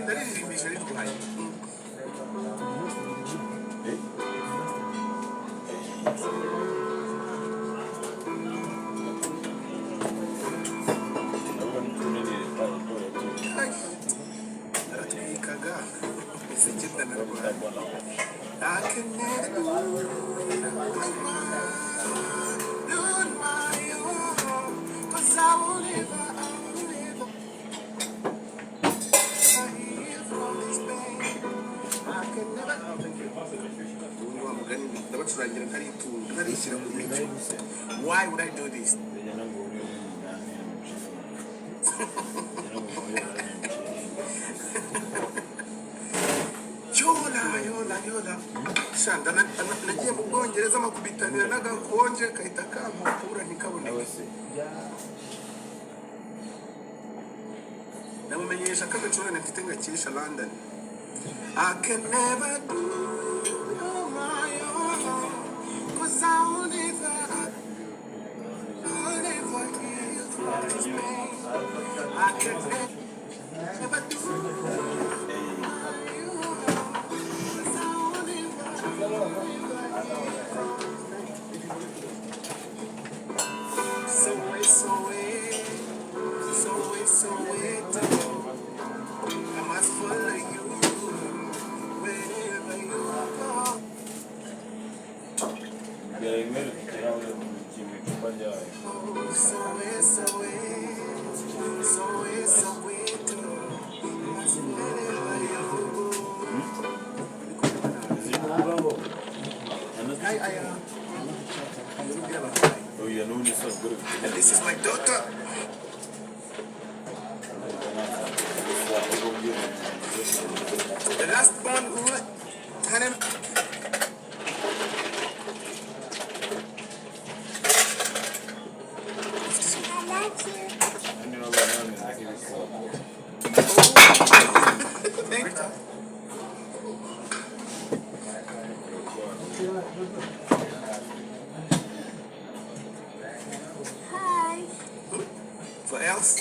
Ndaririmbisha ritwaye. Naratwikaga. Ese genda narwaye. I can never on my own, 'cause I won't ever heal from this pain. I can never. Why would I do this? Yola. Shanda nagiye mu Bwongereza amakubitanira n'agakonje kahita kampura ntikaboneke. Namumenyesha ko agacurane mfite ngakisha London. I can never do on my own, 'cause I won't ever heal from this pain. I can never do so wait, I must follow you wherever you go. So wait, I must wherever you go. Oh, yeah, no, you're so good. And this is my daughter. The last one who had him. Thank you. Hi. What else?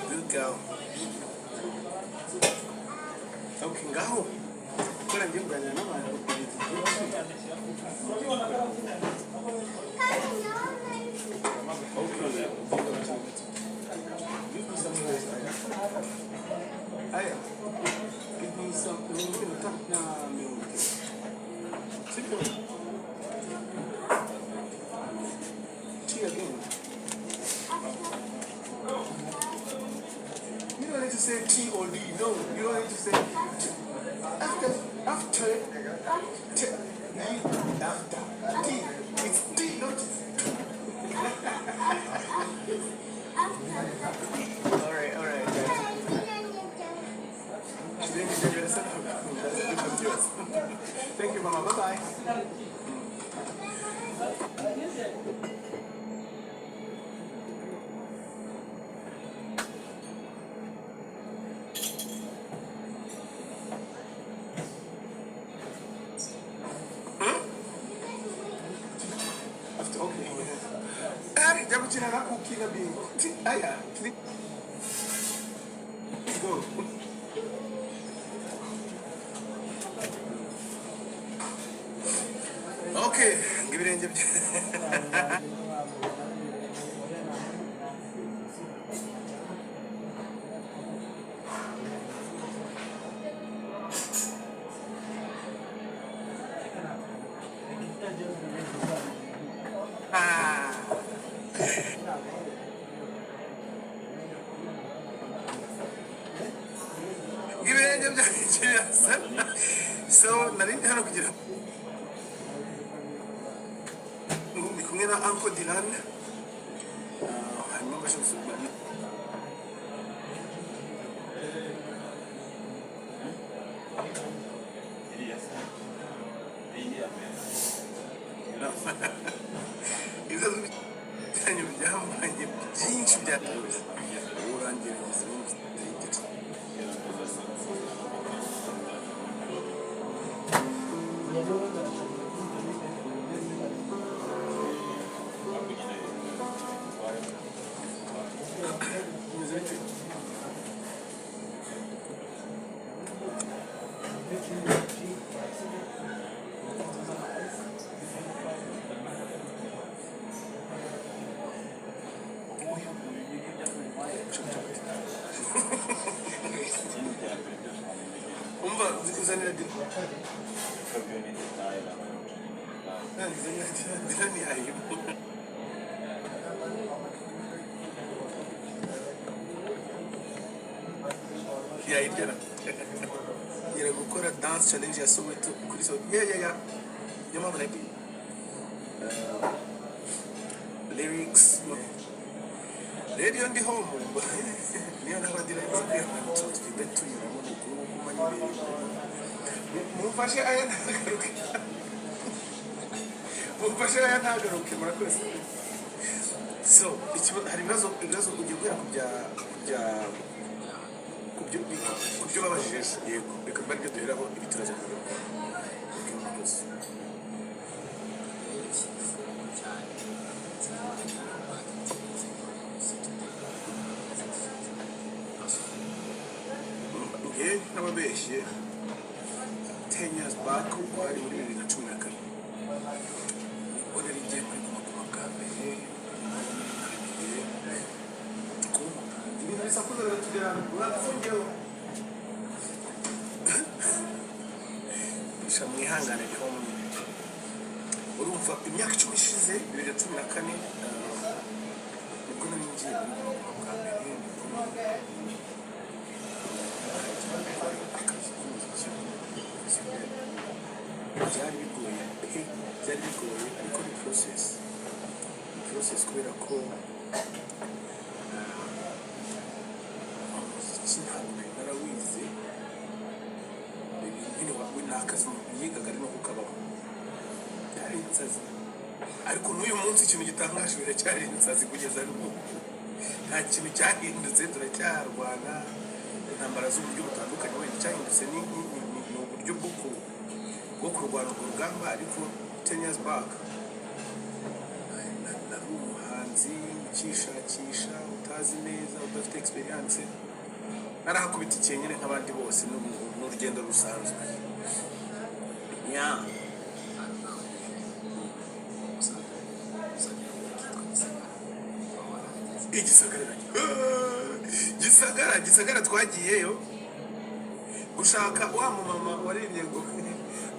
Good girl. Okay, go. Give me something. Tea again. You don't need to say T or D. No, you don't need to say T. After T. It's T, not T. All right. Thank you, Mama. Bye-bye. Go. Okay, give it in. So, narindi hano kugira ndi kumwe na Uncle Dylan. Hanyuma mbasha gusubira. Ibibazo byanyu byambaye byinshi byatuje. Urangiriza uzanira dirani ayimo yayirya yera gukora dance challenge ya Soweto kuri so ya mama like lyrics radio ndi home niyo nabandira nzikwiye tugende tuyira mu guru kumanyire mumfashe aya ntagaruke mumfashe aya ntagaruke murakoze so hari ibibazo ugiye kubera kubyo babajije yego reka mbaryo duheraho ibiturazo n'ababeshye 10 years back wari muri 2014 wari rigiye kuri kumakuru bwa mbere ibintu bisakuza biratugera urafungeho bisha mwihangane ko urumva imyaka 10 ishize 2014 nibwo nari ngiye muri kumakuru bwa mbere byari bigoye ariko ni process kubera ko umuziki ntabwo narawize nyine n'akazi yigaga ari no kukabaho byari insazi ariko n'uyu munsi ikintu gitangaje biracyari insazi kugeza n'ubu nta kintu cyahindutse turacyarwana intambara z'uburyo butandukanye wenda cyahindutse ni uburyo bwo kurwana urugamba ariko 10 years back nari umuhanzi ukishakisha utazi neza udafite experience narahakubita icyenyine nk'abandi bose n'urugendo rusanzwe Gisagara twagiyeyo gushaka wa mama waririye ngo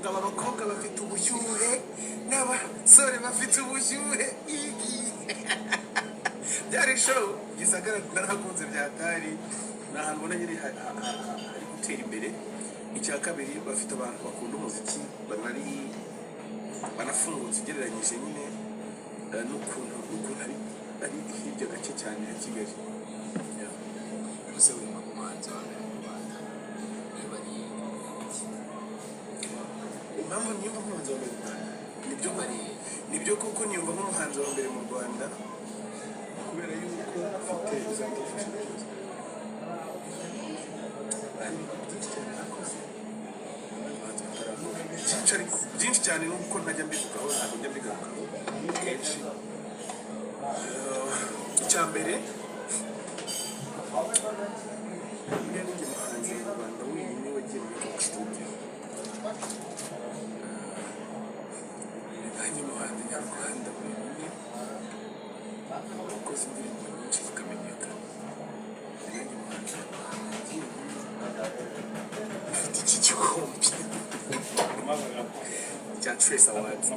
ngaba abakobwa bafite ubushyuhe n'abasore bafite ubushyuhe byari show Gisagara narakunze byatari n'ahantu mbona nyiri hari gutera imbere. Icya kabiri bafite abantu bakunda umuziki banafungutse ugereranyije nyine n'ukuntu ari hirya gake cyane ya Kigali. Impamvu nyumva nk'umuhanzi wa mbere nibyo kuko nyumva nk'umuhanzi wa mbere mu Rwanda kubera yuko afite izadufasha byinshi cyane nuko ntajya mbivugaho ntabwo njya mbigarukaho kenshi. Icya mbere niba ninjye muhanzi mu Rwanda wenyine wagiye muri studio nanjye muhanzi nyarwanda wenyine wakoze indirimbo nyinshi zikamenyekana. Nanjye muhanzi ufite iki gikombe cya Trace Awards.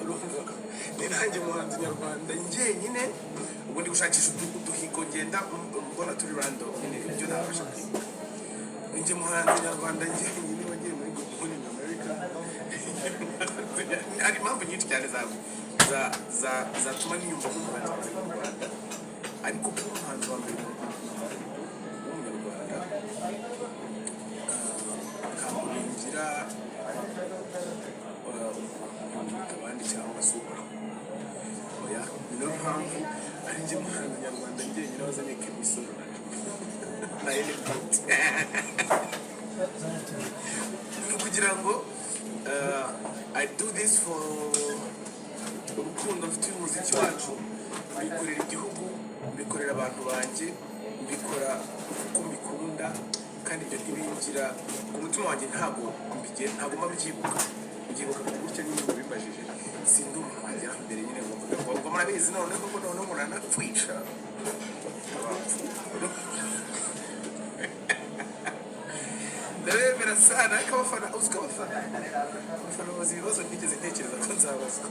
Ni nanjye muhanzi nyarwanda njyenyine ubu ndi gushakisha uduhigo ngenda mbona turi random ibyo ntabasha kwiga. Njye muhanzi nyarwanda njyenyine wagiye muri Good in America. Hari impamvu nyinshi cyane zatuma niyumva nk'umuhanzi wa mbere mu Rwanda, ariko kuba umuhanzi wa mbere w'umunyarwanda ntabwo bingira abandi cyangwa se oya. Ni nayo mpamvu ari njye muhanzi nyarwanda njyenyine wazanye imisoro na element kugira ngo I do this for urukundo mfitiye umuziki wacu. Mbikorera igihugu, mbikorera abantu banjye, mbikora kuko mbikunda, kandi ibyo ntibingira ku mutima wanjye. Ntabwo mbyibuka gutya nyine ngo bibajije sindi umuntu wagera imbere nyine ngo murabizi noneho muranapfisha ndabemera sana ariko abafana uziko abafana bazi ibibazo ntigeze ntekereza ko nzabazwa.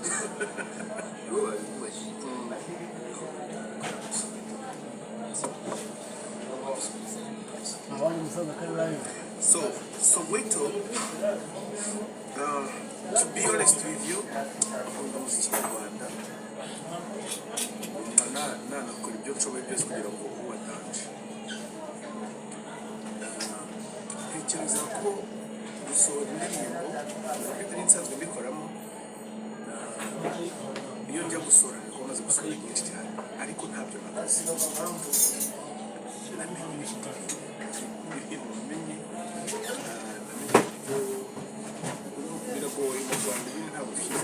So wait till to be honest with you, akunda umuziki nyarwanda nanakora ibyo nshoboye byose kugira ngo uba danje. Ntekereza ko gusohora indirimbo nari nsanzwe mbikoramo, iyo njya gusohora niko maze gusohora nyinshi cyane ariko ntabyo nakoze. Impamvu namenye biragoye mu Rwanda nyine ntabwo dushyize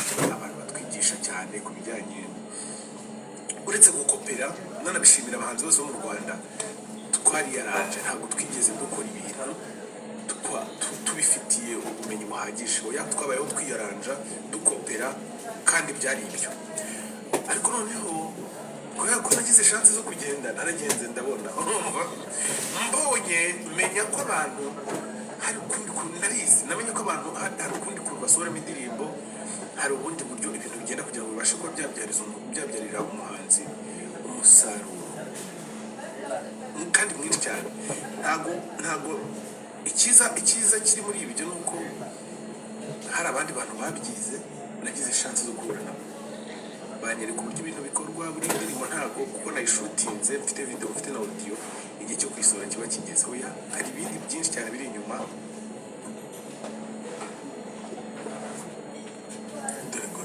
tugira abantu batwigisha cyane ku bijyanye uretse gukopera. Nanabishimira abahanzi bose bo mu Rwanda twariyaranje, ntabwo twigeze dukora ibintu tubifitiye ubumenyi buhagije. Oya, twabayeho twiyaranja dukopera kandi byari ibyo. Ariko noneho kubera ko nagize chance zo kugenda naragenze ndabona mbonye menya ko abantu hari ukundi kuntu narizi, namenye ko abantu hari ukundi kuntu basohoramo indirimbo, hari ubundi buryo ibintu bigenda kugira ngo bibashe kuba byabyarira umuhanzi umusaruro kandi mwinshi cyane. Ntago icyiza kiri muri ibyo ni uko hari abandi bantu babyize nagize chance zo guhura nabo, banyereka uburyo ibintu bikorwa. Buri ndirimbo ntabwo kuko nayishutinze mfite video mfite na audio igihe cyo kwisohora kiba kigeze. Oya, hari ibindi byinshi cyane biri inyuma. Dore ko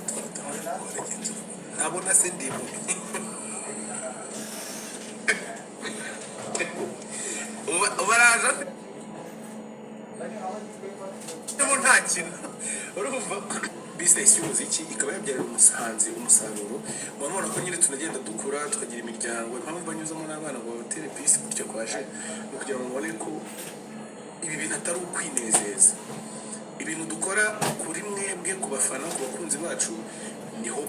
ntabona se ndimo ubaraje mo nta kintu urumva. Business y'umuziki ikaba yabyarira umuhanzi umusaruro. Murabona ko nyine tunagenda dukura tukagira imiryango. Impamvu banyuzamo n'abana ngo batere peace gutyo kwaje no kugira ngo mubone ko ibi bintu atari ukwinezeza. Ibintu dukora kuri mwebwe, ku bafana, ku bakunzi bacu, niho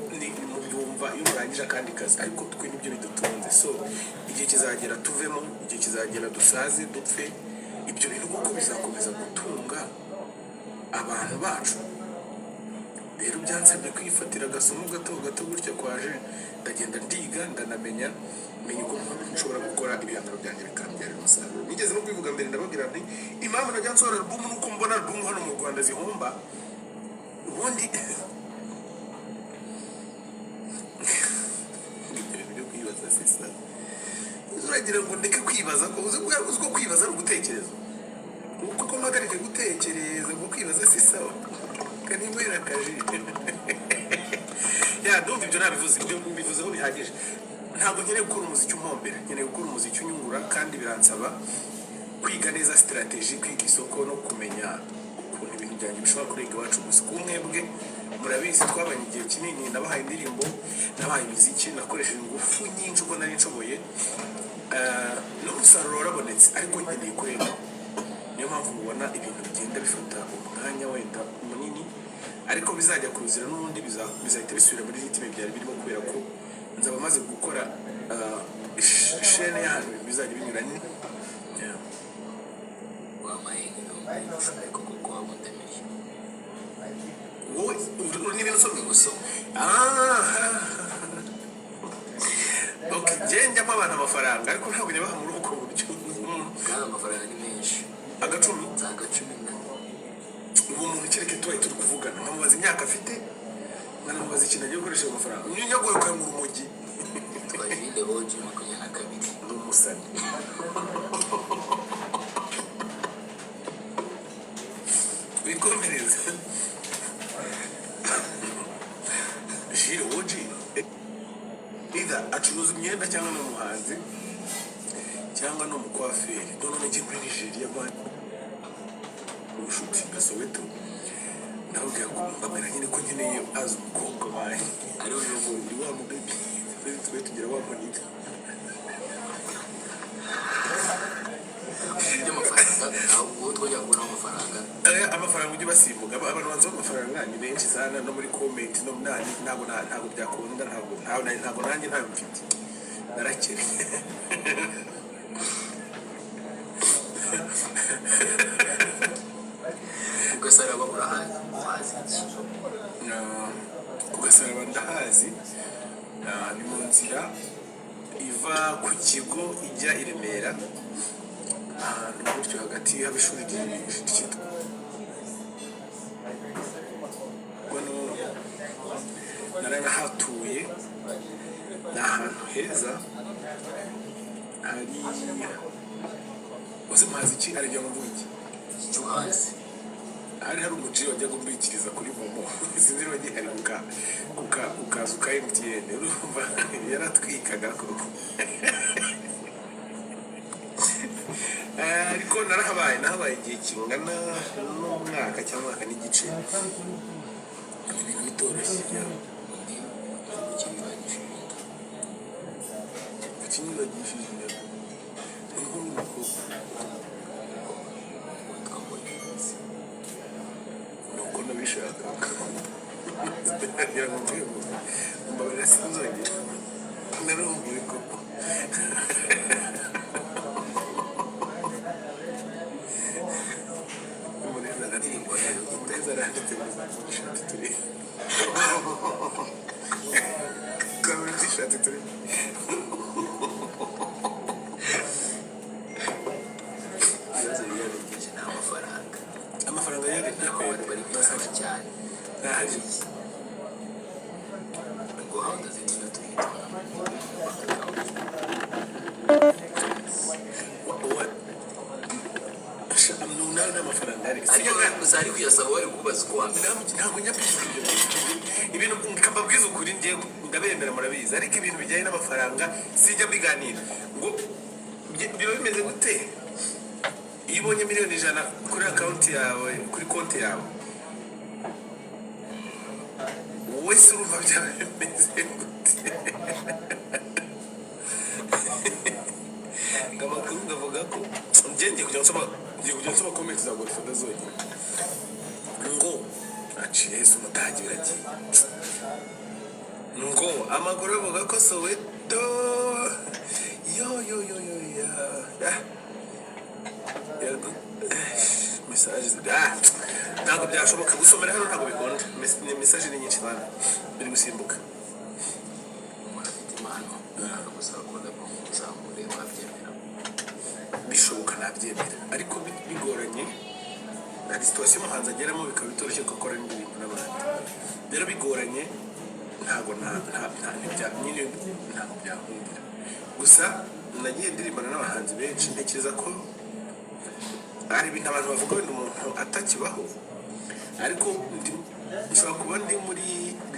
mu byumva iyo murangije akandi kazi, ariko twe nibyo bidutunze. So igihe kizagera tuvemo, igihe kizagera dusaze dupfe, ibyo bintu kuko bizakomeza gutunga abantu bacu. Rero byansabye kwifatira agasomo gato gutya kwaje ndagenda ndiga ndanamenya uko nshobora gukora ibihangano byanjye bikambyarira umusaruro. Nigeze no kwivuga mbere ndababwira nti impamvu najya nsohora album nuko mbona album hano mu Rwanda zihomba. Ubundi ibyo kwibaza sisa uragira ngo ndeke kwibaza ko uziko kwibaza ari ugutekereza kuko mpagarike gutekereza ngo kwibaza sisa kandi mwera kaje ya ndumva ibyo nabivuze, ibyo mbivuzeho bihagije. Ntabwo nkeneye gukora umuziki umpombera, nkeneye gukora umuziki unyungura, kandi biransaba kwiga neza strategy, kwiga isoko no kumenya ukuntu ibintu byanjye bishobora kurenga iwacu gusa. Kumwebwe murabizi twabanye igihe kinini, nabahaye indirimbo, nabahaye imiziki, nakoresheje ingufu nyinshi uko nari nshoboye, n'umusaruro warabonetse, ariko nkeneye kurenga. Niyo mpamvu mubona ibintu bigenda bifata umwanya wenda munini, ariko bizajya kuruzira n'ubundi bizahita bisubira muri ritime byari birimo, kubera ko nzaba maze gukora shene y'ahantu bizajya binyuranye. wowe n'ibintu usomye gusoma. Okay, njyamo abantu amafaranga ariko ntabwo nyabaha muri uko buryo. Kandi amafaranga ni menshi. Agacumi na ubu umuntu kereke tubaye turi kuvugana nkamubaza imyaka afite, nkanamubaza ikintu agiye gukoresha amafaranga. Nyagoye ukayungura umugi twajinde boji 22 n'umusani. Wikomereza Jire woji either acuruza imyenda cyangwa n'umuhanzi cyangwa n'umukwaferi. None ngiye muri Nigeria bana ubushuti gasoweto nababwira ko mbamera nyine ko nkeneye azi umukobwa wanjye ariwe n'ubundi wa mubebi twe tugira wa monita amafaranga ujye basimbuka. Abantu banze amafaranga ni benshi sana, no muri comment no nani ntabwo byakunda, ntabwo nanjye ntabwo mfite, narakere ndahazi ni mu nzira iva ku kigo ijya i Remera ahantu gutyo hagati y'abishuri ryitwa narahatuye ni ahantu heza hari uzi mazi iki arajya mu mujyi icyo hasi hari umuji wajya gumbikiriza kuri momo sinzi niba gihari ku kazu ka MTN urumva yaratwikaga koko ariko nahabaye igihe kingana n'umwaka cyangwa umwaka n'igice ibintu bitoroshye ukinyibagishije inkuru n'umukobwa nuko nabishakaga ndagira ngo mvuye mbabarira sinzongera narumbuye koko amafaranga yari abantu bari kuyasaba cyane ntahari ngo hawuda zituma tuyitora n'amafaranga ariko uzari kuyasaba wari kubaza uko wamenya ntabwo nyabwishyu ibintu mbabwiza ukuri njye ndabemera murabizi ariko ibintu bijyanye n'amafaranga sijya mbiganira ngo biba bimeze gute iyo ubonye miliyoni 100 kuri akawunti yawe kuri konti yawe wowe se urumva byaba bimeze gute amakuru ndavuga ko ngiye kujya nsoma comment za Godfather zonyine ngo aciye Yesu umutagi biragiye ngo amakuru avuga ko Soweto yo message ntabwo byashoboka gusomera hano ntabwo bikunda message ni nyinshi cyane biri gusimbuka umuntu afite impano akagusaba kuza kuzamura wabyemera bishoboka nabyemera ariko bigoranye na situation umuhanzi ageramo bikaba bitoroshye ko akora n'ibintu n'abandi rero bigoranye ntabwo byakundira gusa nagiye ndirimbana n'abahanzi benshi ntekereza ko hari ibintu abantu bavuga wenda umuntu atakibaho ariko nshobora kuba ndi muri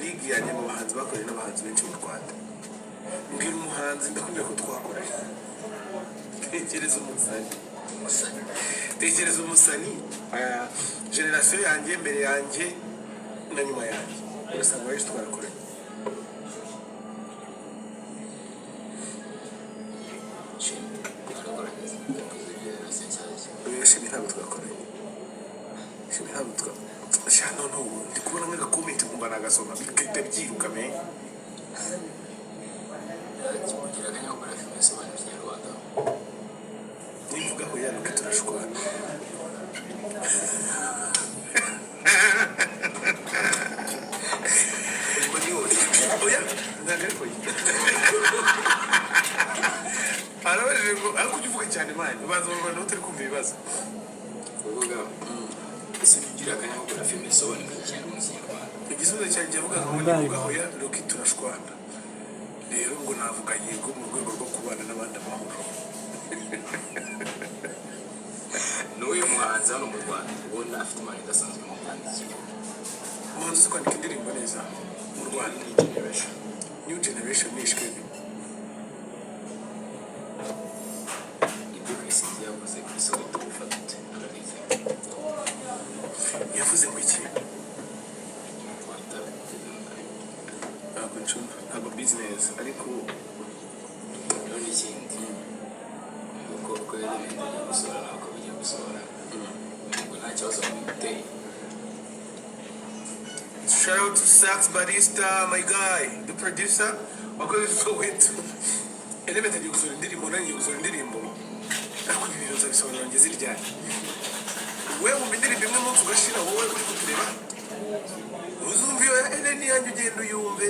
ligue yanjye mu bahanzi bakoranye n'abahanzi benshi mu Rwanda mbwira umuhanzi ndakubwira ko twakoranye tekereza umusani generasiyo yanjye mbere yanjye na nyuma yanjye urasanga benshi twarakoranye shimi ntabwo twakoranye none ubu ndi kubona nk'agakomenti nkumva nagasoma bigahita byiruka me kimugira akanyabugura filime isobanura ikinyarwanda nivuga ko yaruka turashwana oya ntabwo ariko arabajije ngo ariko ujya uvuga cyane mani ubanza mu Rwanda utari kumva ibibazo kuvuga ese bigira akanyabugura filime isobanura ikinyarwanda igisubizo cyanjye avuga ngo nivuga ko yaruka turashwana rero ngo navuga yego mu rwego rwo kubana n'abandi amahoro n'uyu muhanzi hano mu Rwanda ubona afite impano idasanzwe mu kwandika umuhanzi uzi kwandika indirimbo neza mu Rwanda new generation ni ishwebe ibyo Chris yavuze kuri Soweto ufata urabizi yavuze ngo iki ntabwo business ariko none ikindi uko yarebeye gusora ntabwo bigiye gusora ngo nta kibazo biteye. Shout out to Sax Barista, my guy, the producer. Wakoze Soweto element agiye gusora indirimbo nanjye gusora indirimbo ariko ibintu nzabisobanura ngeze ryari wewe mu indirimbo imwe munsi ugashira wowe uri kutureba uzumva iyo kamere niyanjye ugenda uyumve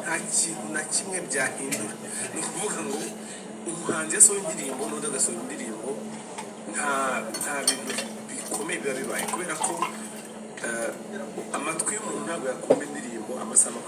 nta kintu na kimwe byahindura. Ni ukuvuga ngo umuhanzi yasohoye indirimbo n'undi agasohora indirimbo nta bintu bikomeye biba bibaye kubera ko amatwi y'umuntu ntabwo yakumva indirimbo amasaha